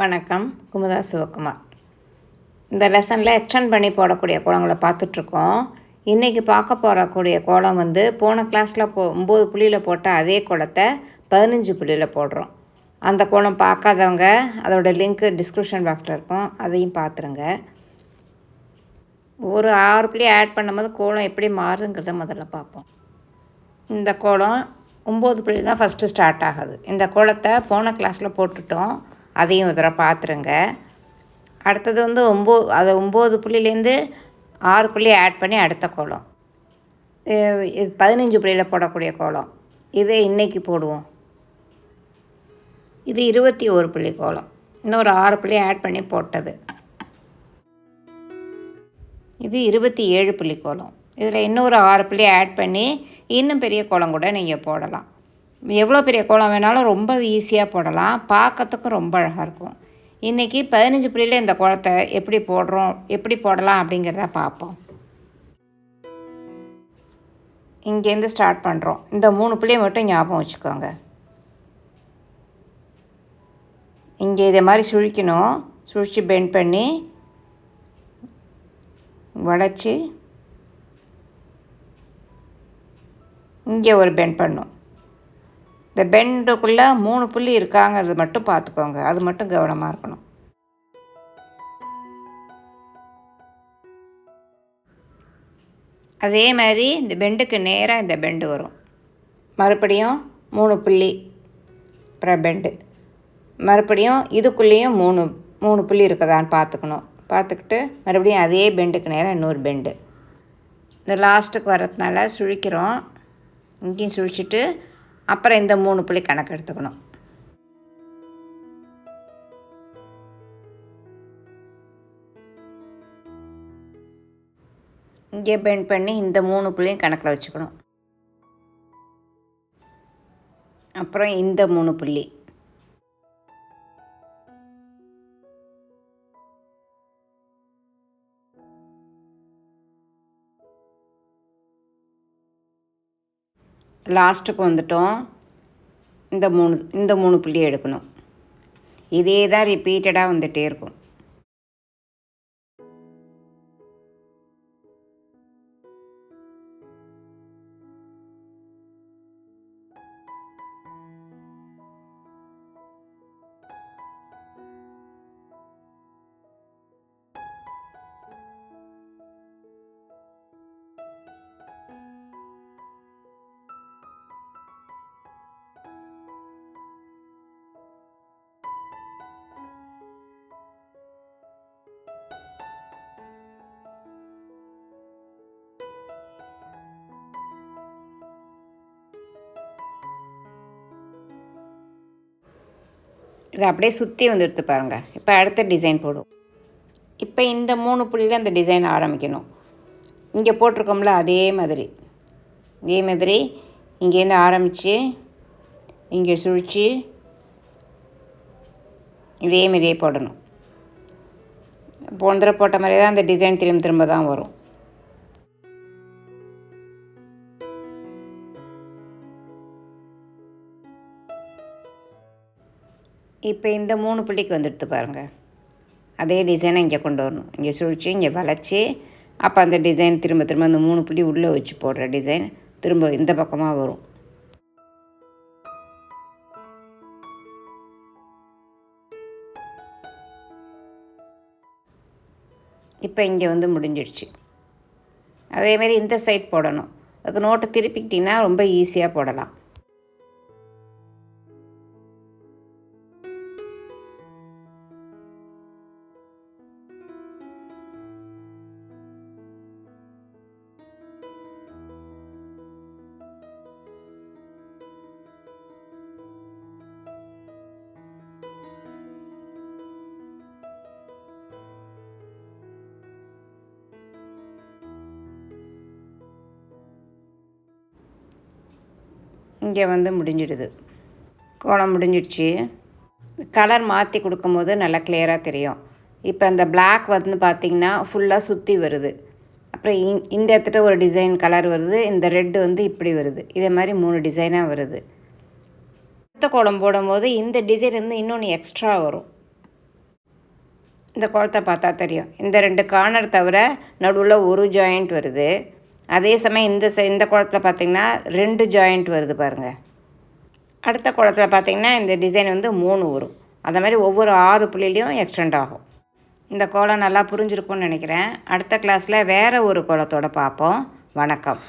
வணக்கம். குமுதா சிவகுமார். இந்த லெசனில் எக்ஸ்டெண்ட் பண்ணி போடக்கூடிய கோலங்களை பார்த்துட்ருக்கோம். இன்றைக்கி பார்க்க போகக்கூடிய கோலம் போன கிளாஸில் 9 புள்ளியில் போட்ட அதே கோலத்தை 15 புள்ளியில் போடுறோம். அந்த கோலம் பார்க்காதவங்க அதோடய லிங்க்கு டிஸ்கிரிப்ஷன் பாக்ஸில் இருக்கும், அதையும் பார்த்துருங்க. ஒரு 6 புள்ளி ஆட் பண்ணும்போது கோலம் எப்படி மாறுங்கிறத முதல்ல பார்ப்போம். இந்த கோலம் 9 புள்ளி தான் ஃபஸ்ட்டு ஸ்டார்ட் ஆகுது. இந்த கோலத்தை போன கிளாஸில் போட்டுட்டோம், அதையும் ஒரு தடவை பார்த்துருங்க. அடுத்தது 9 புள்ளிலேருந்து 6 புள்ளி ஆட் பண்ணி அடுத்த கோலம். இது 15 புள்ளியில் போடக்கூடிய கோலம். இதே இன்றைக்கி போடுவோம். இது 21 புள்ளி கோலம். இன்னொரு 6 புள்ளி ஆட் பண்ணி போட்டது. இது 27 புள்ளி கோலம். இதில் இன்னொரு 6 புள்ளி ஆட் பண்ணி இன்னும் பெரிய கோலம் கூட நீங்கள் போடலாம். எவ்வளோ பெரிய கோலம் வேணாலும் ரொம்ப ஈஸியாக போடலாம், பார்க்கறதுக்கும் ரொம்ப அழகாக இருக்கும். இன்றைக்கி 15 புள்ளியில் இந்த கோலத்தை எப்படி போடலாம் அப்படிங்கிறத பார்ப்போம். இங்கேருந்து ஸ்டார்ட் பண்ணுறோம். இந்த 3 புள்ளியை மட்டும் ஞாபகம் வச்சுக்கோங்க. இங்கே இதே மாதிரி சுழிக்கணும். சுழித்து பெண்ட் பண்ணி வளைச்சி இங்கே ஒரு பெண்ட் பண்ணும். இந்த பெண்டுக்குள்ளே 3 புள்ளி இருக்காங்கிறது மட்டும் பார்த்துக்கோங்க, அது மட்டும் கவனமாக இருக்கணும். அதே மாதிரி இந்த பெண்டுக்கு நேராக இந்த பெண்டு வரும். மறுபடியும் 3 புள்ளி அப்புறம் பெண்டு. மறுபடியும் இதுக்குள்ளேயும் 3 புள்ளி இருக்குதான்னு பார்த்துக்கிட்டு மறுபடியும் அதே பெண்டுக்கு நேராக இன்னொரு பெண்டு. இந்த லாஸ்ட்டுக்கு வர்றதுனால சுழிக்கிறோம். இங்கேயும் சுழிச்சிட்டு அப்புறம் இந்த 3 புள்ளி கணக்கு எடுத்துக்கணும். இங்கே பெண்ட் பண்ணி இந்த 3 புள்ளியும் கணக்கில் வச்சுக்கணும். அப்புறம் இந்த 3 புள்ளி. லாஸ்ட்டுக்கு வந்துட்டோம். இந்த 3 புள்ளி எடுக்கணும். இதே தான் ரிப்பீட்டடாக வந்துகிட்டே இருக்கும். இதை அப்படியே சுற்றி எடுத்து பாருங்கள். இப்போ அடுத்த டிசைன் போடும். இப்போ இந்த 3 புள்ளியில் அந்த டிசைன் ஆரம்பிக்கணும். இங்கே போட்டிருக்கோம்ல அதே மாதிரி இங்கேருந்து ஆரம்பித்து இங்கே சுழித்து இதேமாரியே போடணும். போன தடவை போட்ட மாதிரியே தான் அந்த டிசைன் திரும்ப தான் வரும். இப்போ இந்த 3 புள்ளிக்கு வந்துடுத்து பாருங்கள். அதே டிசைனை இங்கே கொண்டு வரணும். இங்கே சுழித்து இங்கே வளைச்சி அப்போ அந்த டிசைன் திரும்ப அந்த 3 புள்ளி உள்ளே வச்சு போடுற டிசைன் திரும்ப இந்த பக்கமாக வரும். இப்போ இங்கே முடிஞ்சிடுச்சு. அதேமாரி இந்த சைட் போடணும். அதுக்கு நோட்டை திருப்பிக்கிட்டிங்கன்னா ரொம்ப ஈஸியாக போடலாம். இங்கே முடிஞ்சிடுது. கோலம் முடிஞ்சிடுச்சு. கலர் மாற்றி கொடுக்கும்போது நல்லா கிளியராக தெரியும். இப்போ இந்த பிளாக் பார்த்திங்கன்னா ஃபுல்லாக சுற்றி வருது. அப்புறம் இந்த இடத்துல ஒரு டிசைன் கலர் வருது. இந்த ரெட்டு இப்படி வருது. இதே மாதிரி 3 டிசைனாக வருது. அடுத்த கோலம் போடும்போது இந்த டிசைன் இன்னொன்று எக்ஸ்ட்ரா வரும். இந்த கோலத்தை பார்த்தா தெரியும். இந்த 2 கார்னர் தவிர நடுவில் ஒரு ஜாயிண்ட் வருது. அதே சமயம் இந்த கோலத்தில் பார்த்திங்கன்னா 2 ஜாயிண்ட் வருது பாருங்கள். அடுத்த கோலத்தில் பார்த்திங்கன்னா இந்த டிசைன் வந்து 3 வரும். அந்த மாதிரி ஒவ்வொரு 6 புள்ளிலையும் எக்ஸ்டெண்ட் ஆகும். இந்த கோலம் நல்லா புரிஞ்சிருக்கும்னு நினைக்கிறேன். அடுத்த கிளாஸில் வேறு ஒரு கோலத்தோடு பார்ப்போம். வணக்கம்.